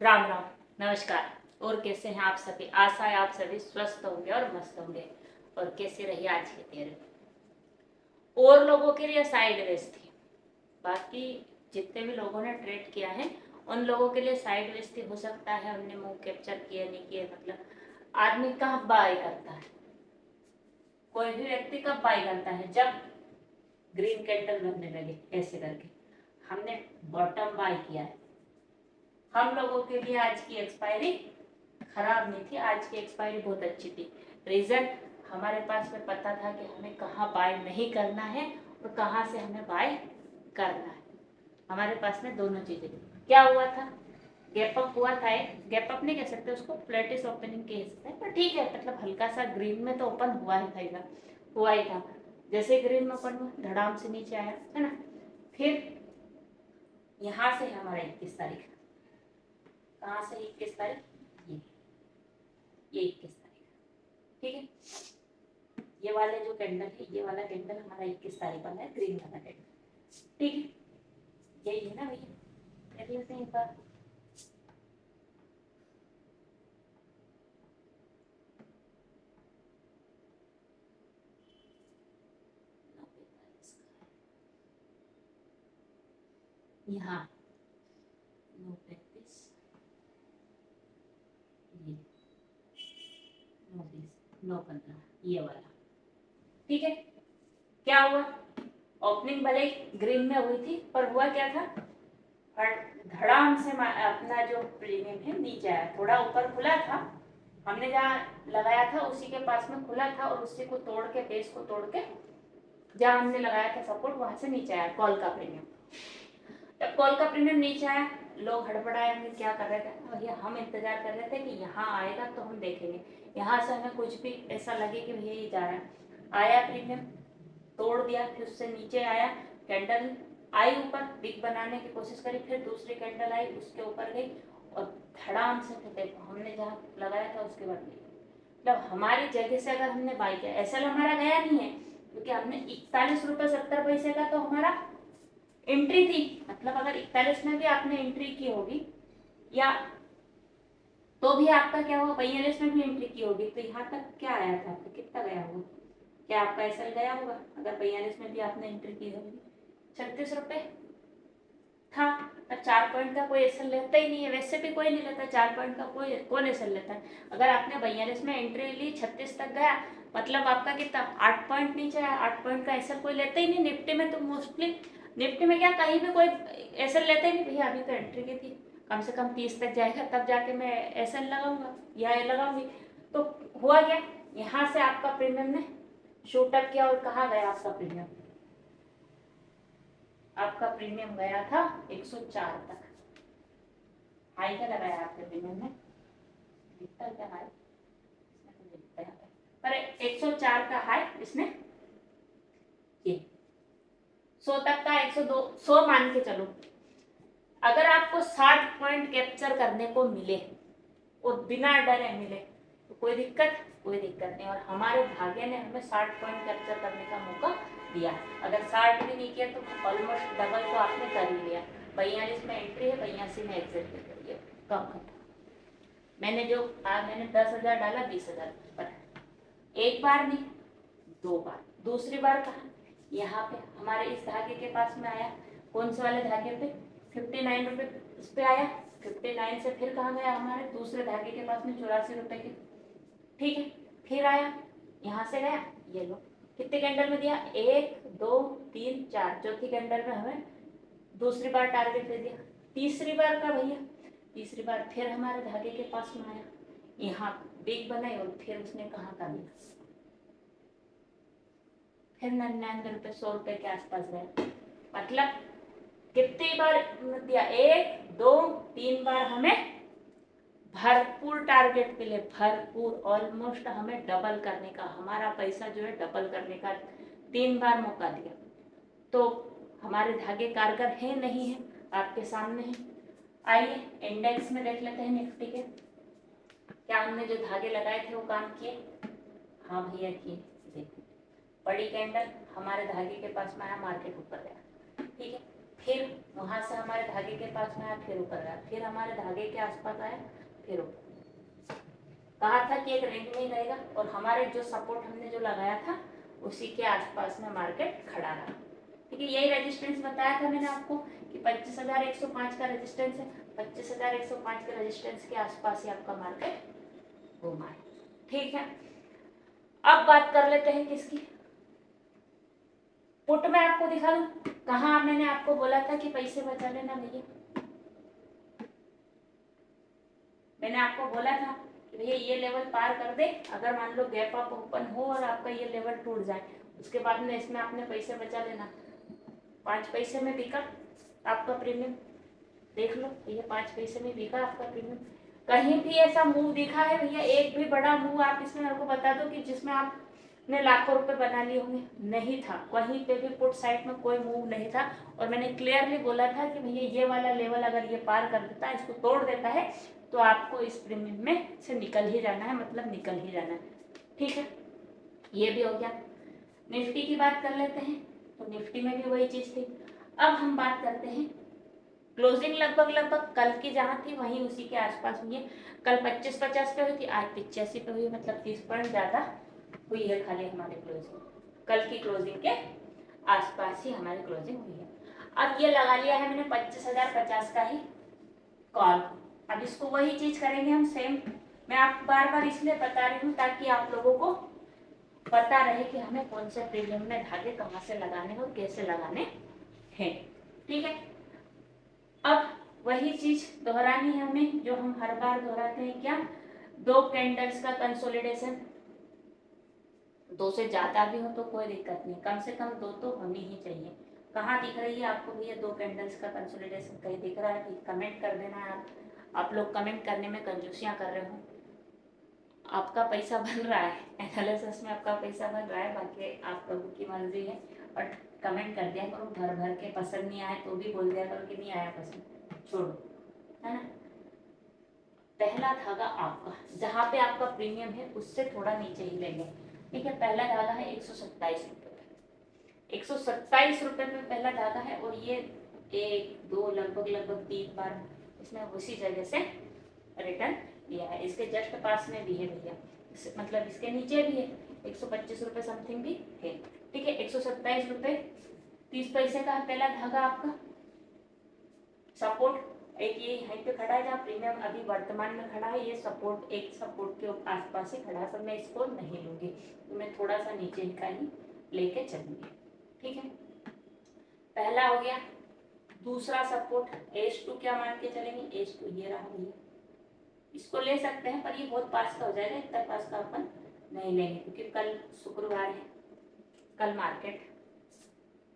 राम राम। नमस्कार। और कैसे हैं आप सभी? आशा है आप सभी स्वस्थ होंगे और मस्त होंगे। और कैसे रही आज की दिन? और लोगों के लिए साइड वेज थी, बाकी जितने भी लोगों ने ट्रेड किया है उन लोगों के लिए साइड वेज थी। हो सकता है उनने मुंह कैप्चर किए नहीं किए, मतलब आदमी कब बाय करता है, कोई भी व्यक्ति कब बाय करता है? जब ग्रीन कैंडल बनने लगे ऐसे करके हमने बॉटम बाय किया है। हम लोगों के लिए आज की एक्सपायरी खराब नहीं थी, आज की एक्सपायरी बहुत अच्छी थी। रीजन हमारे पास में पता था कि हमें कहाँ बाय नहीं करना है और कहाँ से हमें बाय करना है। हमारे पास में दोनों चीजें थी। क्या हुआ था? गैप अप हुआ था। एक गैप अप नहीं कह सकते उसको, फ्लैटिश ओपनिंग कह सकते हैं, पर ठीक है, मतलब हल्का सा ग्रीन में तो ओपन हुआ ही था, हुआ ही था। जैसे ग्रीन में ओपन हुआ धड़ाम से नीचे आया है ना। फिर यहाँ से हमारा 21 तारीख, कहाँ से 21 तारीख? ये 21 तारीख, ठीक है। ये वाले जो कैंडल है, ये वाला कैंडल हमारा 21 तारीख वाला है, ग्रीन वाला कैंडल, ठीक है। यही है ना भैया, देख लेते हैं एक बार। यहाँ 9:35, ये 9:20, 9:15, ये वाला, ठीक है। क्या हुआ? ओपनिंग भले ही ग्रीन में हुई थी, पर हुआ क्या था? धड़ाम से अपना जो प्रीमियम है नीचे आया। थोड़ा ऊपर खुला था, हमने जहाँ लगाया था उसी के पास में खुला था, और उसी को तोड़ के, बेस को तोड़ के जहाँ हमने लगाया था सपोर्ट, वहां से नीचे आया कॉल का प्रीमियम। जब कॉल का प्रीमियम नीचे आया, लोग हड़बड़ाए, हम क्या कर रहे थे भैया? हम इंतजार कर रहे थे कि यहाँ आएगा तो हम देखेंगे, यहाँ से हमें कुछ भी ऐसा लगे कि भैया ये जा रहा है। आया प्रीमियम, तोड़ दिया, फिर उससे नीचे आया, कैंडल आई ऊपर, बिग बनाने की कोशिश करी, फिर दूसरी कैंडल आई, उसके ऊपर गई और धड़ाम से फिर देखो हमने जहाँ लगाया था उसके बाद मतलब हमारी जगह से अगर हमने बाई किया, एसएल हमारा गया नहीं है, क्योंकि हमने 41 रुपये 70 पैसे का तो हमारा एंट्री थी। मतलब अगर 41 में भी आपने एंट्री की होगी, या तो भी आपका क्या होगा, 42 में भी एंट्री की होगी, तो यहाँ तक क्या आया था आपका? कितना गया होगा? क्या आपका एसएल गया होगा? अगर 42 में भी आपने एंट्री की होगी, 36 रुपये था। 4 पॉइंट का कोई एसएल लेता ही नहीं है, वैसे भी कोई नहीं लेता 4 पॉइंट का, कोई कौन एसएल लेता है? अगर आपने 42 में एंट्री ली, 36 तक गया, मतलब आपका कितना? 8 पॉइंट नीचे आया। 8 पॉइंट का एसएल कोई लेता ही नहीं। निफ्टी में तो मोस्टली, निफ्टी में क्या कहीं भी कोई एसएल लेता ही नहीं। भैया अभी तो एंट्री की थी, कम से कम 30 तक जाएगा तब जाके मैं एसएल लगाऊंगा या लगाऊंगी। तो हुआ क्या? यहाँ से आपका प्रीमियम ने शूट अप किया, और कहाँ गया आपका प्रीमियम? आपका प्रीमियम गया था 104 तक। हाई क्या लगाया आपके प्रीमियम में? दिखता क्या हाई? इसमें तो दिखता है, पर 104 का हाई इसने, ये 100 तक का, 102, 100 मान के चलो। अगर आपको 60 पॉइंट कैप्चर करने को मिले और बिना डरे मिले तो कोई दिक्कत? कोई दिक्कत नहीं। और हमारे भाग्य ने हमें 60 पॉइंट कैप्चर करने का मौका दिया। अगर 60 भी नहीं किया तो ऑलमोस्ट डबल तो आपने कर ही लिया। 42 में एंट्री है, 82 में एग्जिट भी करिए, कम खत्म। मैंने जो मैंने 10,000 डाला, 20,000 पर एक बार नहीं, 2 बार। दूसरी बार कहा? यहाँ पे हमारे इस धागे के पास में आया। कौन से वाले धागे पे? 59 रुपये इस पे आया। 59 से फिर कहाँ गया? हमारे दूसरे धागे के पास में 84 रुपये के, ठीक है। फिर आया, यहाँ से गया, ये लो। कितने कैंडल में दिया? 1 2 3 4, चौथी कैंडल में हमें दूसरी बार टारगेट दे दिया। तीसरी बार का भैया, तीसरी बार फिर हमारे धागे के पास में आया, यहाँ बिग बनाई, और फिर उसने कहाँ का दिया? फिर 99 रुपये, 100 रुपये के आसपास गए। मतलब कितनी बार दिया? 1 2 3 बार हमें भरपूर टारगेट मिले, भरपूर। ऑलमोस्ट हमें डबल करने का, हमारा पैसा जो है डबल करने का 3 बार मौका दिया। तो हमारे धागे कारगर है नहीं है? आपके सामने है। आइए इंडेक्स में देख लेते हैं निफ्टी के, क्या हमने जो धागे लगाए थे वो काम किए? हाँ भैया किए। देखो बड़ी कैंडल हमारे धागे के पास में आया, मार्केट ऊपर गया, ठीक है। फिर वहां से हमारे धागे के पास में आया, फिर ऊपर गया, फिर हमारे धागे के आसपास आया, फिर ऊपर। कहा था कि एक रेंज में ही रहेगा और हमारे जो सपोर्ट हमने जो लगाया था उसी के आसपास में मार्केट खड़ा रहा। ठीक है, यही रेजिस्टेंस बताया था मैंने आपको कि 25,105 का रेजिस्टेंस है। 25,105 के रेजिस्टेंस के आसपास ही आपका मार्केट घूमा है। ठीक है, अब बात कर लेते हैं किसकी, पुट में आपको दिखा दूं कहाँ मैंने आपको बोला था कि पैसे बचा लेना भैया। मैंने आपको बोला था कि भैया ये लेवल पार कर दे, अगर मान लो गैप अप ओपन हो और आपका ये लेवल टूट जाए, उसके बाद में इसमें आपने पैसे बचा लेना। 5 पैसे में बिका आपका प्रीमियम, देख लो ये 5 पैसे में बिका आपका प्रीमियम। कहीं भी ऐसा मूव दिखा है भैया, एक भी बड़ा मूव आप इसमें मेरे को बता दो कि जिसमें आपने लाखों रुपए बना लिए होंगे? नहीं था, कहीं पे भी पुट साइड में कोई मूव नहीं था। और मैंने क्लियरली बोला था कि भैया ये वाला लेवल अगर ये पार कर देता है, इसको तोड़ देता है, तो आपको इस प्रीमियम में से निकल ही जाना है, मतलब निकल ही जाना है। ठीक है, ये भी हो गया। निफ्टी की बात कर लेते हैं, तो निफ्टी में भी वही चीज थी। अब हम बात करते हैं क्लोजिंग, लगभग कल की जहां थी वहीं उसी के आसपास हुई है। कल 2550 पे हुई थी, आज 85 पे हुई है, मतलब 30 पॉइंट ज्यादा हुई है खाली हमारी क्लोजिंग। कल की क्लोजिंग के आसपास ही हमारी क्लोजिंग हुई है। अब ये लगा लिया है मैंने 25,050 का ही कॉल। अब इसको वही चीज करेंगे हम सेम। मैं आपको बार बार इसलिए बता रही हूँ ताकि आप लोगों को पता रहे कि हमें कौन से प्रीमियम में धागे कहाँ से लगाने और कैसे लगाने हैं। ठीक है, अब वही चीज दोहरानी है हमें जो हम हर बार दोहराते हैं, क्या? 2 कैंडल्स का कंसोलिडेशन। 2 से ज्यादा भी हो तो कोई दिक्कत नहीं, कम से कम 2 तो होनी ही चाहिए। कहाँ दिख रही है आपको भैया 2 कैंडल्स का कंसोलिडेशन? कहीं दिख रहा है? कमेंट कर देना है। आप लोग कमेंट करने में कंजूसियां कर रहे हो, आपका पैसा बन रहा है, एनालिसिस में आपका पैसा बन रहा है, बाकी आप लोगों की मर्जी है। और कमेंट कर दिया करो भर भर के, पसंद नहीं आए तो भी बोल दिया करो कि नहीं आया पसंद, छोड़ो, है ना। पहला धागा आपका जहाँ पे आपका प्रीमियम है उससे थोड़ा नीचे ही लेंगे। ठीक है, पहला धागा है 127 रुपये पे, 127 रुपये में पहला धागा है। और ये 1 2 लगभग 3 बार इसने उसी जगह से रिटर्न लिया है। इसके जस्ट पास में भी है भैया, मतलब इसके नीचे भी है, 125 रुपये समथिंग भी है। ठीक है, 127 रुपये 30 पैसे का है पहला धागा आपका। सपोर्ट एक ये यहीं पे खड़ा है जहाँ प्रीमियम अभी वर्तमान में खड़ा है, ये सपोर्ट एक सपोर्ट के आसपास ही खड़ा है, पर मैं इसको नहीं लूंगी, तो मैं थोड़ा सा नीचे का ही लेके चलूंगी। ठीक है, पहला हो गया। दूसरा सपोर्ट H2 क्या मान के चलेंगे? H2 ये रहा भैया, इसको ले सकते हैं पर ये बहुत पास का हो जाएगा, इतना पास का अपन नहीं लेंगे क्योंकि कल शुक्रवार है, कल मार्केट,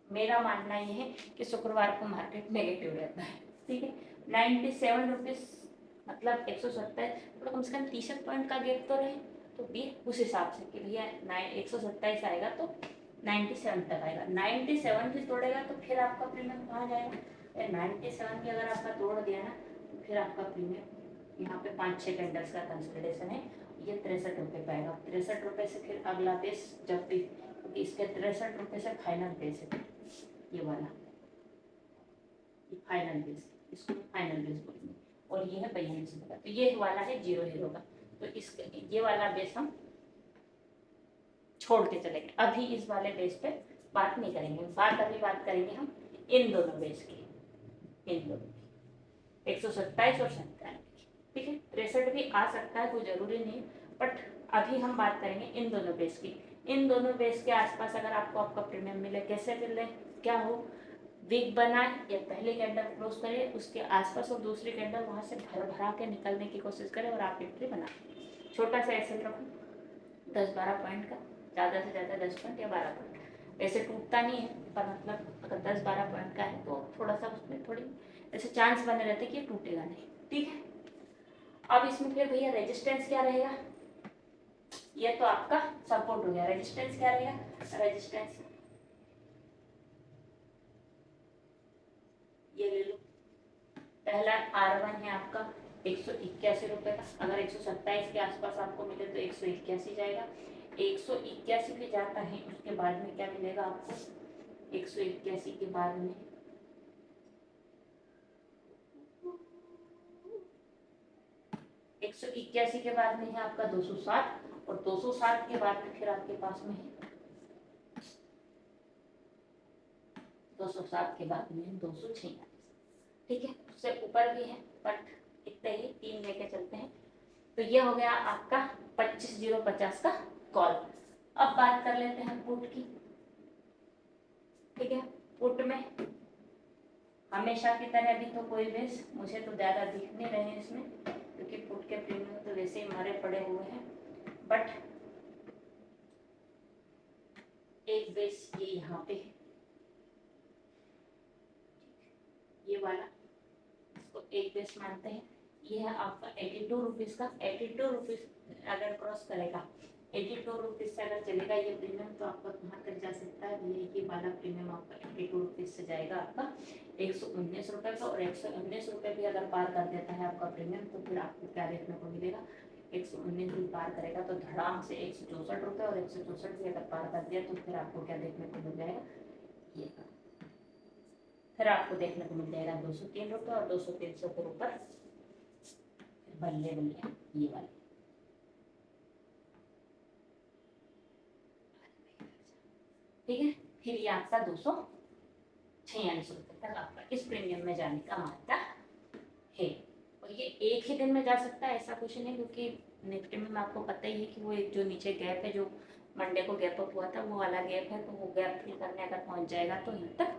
मेरा मानना ये है कि शुक्रवार को मार्केट नेगेटिव रहता है। ठीक है, 97 रुपीज मतलब 127, तो कम से कम 30 पॉइंट का गैप तो रहे, तो भी उस हिसाब से कि भैया 127 आएगा तो 97 तक आएगा। 97 भी तोड़ेगा तो फिर आपका प्रीमियम कहाँ जाएगा? 97 भी अगर आपका तोड़ दिया ना तो फिर आपका प्रीमियम यहाँ पे 5-6 कैंडल्स का कंसोलिडेशन है, ये 63 रुपये पे आएगा। 63 रुपये से फिर अगला बेस जब भी, क्योंकि इसके 63 रुपये से फाइनल बेस है ये वाला, ये फाइनल बेस, इसको फाइनल बेस बोलेंगे। और ये है 42 रुपये का, तो ये वाला है 0 हीरो का, तो इस ये वाला बेस हम छोड़ के चलेंगे, अभी इस वाले बेस पे बात नहीं करेंगे। अभी बात करेंगे हम इन दोनों बेस की, इन दोनों की 127 और 97 की। ठीक है, 63 भी आ सकता है, कोई जरूरी नहीं, बट अभी हम बात करेंगे इन दोनों बेस की। इन दोनों बेस के आसपास अगर आपको आपका प्रीमियम मिले, कैसे मिले, क्या हो, विक बनाए या पहले कैंडल क्लोज करे उसके आसपास और दूसरी कैंडल वहां से भर भरा के निकलने की कोशिश करे और आप एंट्री बना। छोटा सा एसएल रखो 10-12 पॉइंट का, ज़्यादा से ज़्यादा 10 पॉइंट या 12 पॉइंट, वैसे टूटता नहीं है पर मतलब अगर 10-12 पॉइंट का है तो थोड़ा सा उसमें थोड़ी ऐसे चांस बने रहते कि ये टूटेगा नहीं। ठीक है, अब इसमें फिर भैया रेजिस्टेंस क्या रहेगा? ये तो आपका सपोर्ट हो गया, रेजिस्टेंस क्या रहेगा? रेजिस्टेंस ये ले लो, पहला R1 है आपका 181 रुपये का, अगर 127 के आसपास आपको मिले तो 181 जाएगा। 181 पे जाता है उसके बाद में क्या मिलेगा आपको? 181 के बाद में 181 के बाद में है आपका 260 और 260 के बाद में फिर आपके पास में है 207 के बाद में 246। ठीक है, उससे ऊपर भी है बट इतने ही 3 लेके चलते हैं। तो ये हो गया आपका 25,050 का कॉल। अब बात कर लेते हैं पुट की। ठीक है, पुट में हमेशा की तरह भी तो कोई बेस मुझे तो ज़्यादा दिख नहीं रहे हैं इसमें, क्योंकि पुट के प्रीमियम तो वैसे ही हमारे पड़े हुए हैं। बट एक बेस ये यहाँ पे है, ये वाला, इसको एक बेस मानते हैं। ये है आपका 82 रुपीज़ का। 82 रुपीज़ अगर क्रॉस करेगा, 82 रुपीज़ से अगर चलेगा ये प्रीमियम, तो आपका कहाँ तक जा सकता है? ये वाला प्रीमियम आपका 82 रुपीज़ से जाएगा आपका 119 रुपये का। और 119 रुपये भी अगर पार कर देता है आपका प्रीमियम, तो फिर आपको क्या देखने को मिलेगा? 119 भी पार करेगा तो धड़ाम से 164 रुपये, और 164 भी अगर पार कर दिया तो फिर आपको क्या देखने को मिल जाएगा? ये फिर आपको देखने को मिल जाएगा 203 रुपये, और 203 से ऊपर बल्ले बल्ले ये वाले। ठीक है, फिर ये आपका 246 रुपये तक आपका इस प्रीमियम में जाने का मात्रा है। और ये एक ही दिन में जा सकता है ऐसा कुछ नहीं, क्योंकि निफ्टी में आपको पता ही है कि वो एक जो नीचे गैप है, जो मंडे को गैप अप हुआ था, वो वाला गैप है। तो वो गैप फिल करने अगर पहुंच जाएगा तो यहाँ तक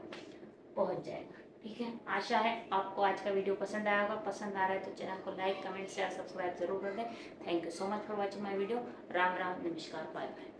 पहुंच जाएगा। ठीक है, आशा है आपको आज का वीडियो पसंद आया होगा। पसंद आ रहा है तो चैनल को लाइक, कमेंट, शेयर, सब्सक्राइब जरूर कर दें। Thank you so much for watching my video. Ram Ram, नमस्कार, बाय बाय।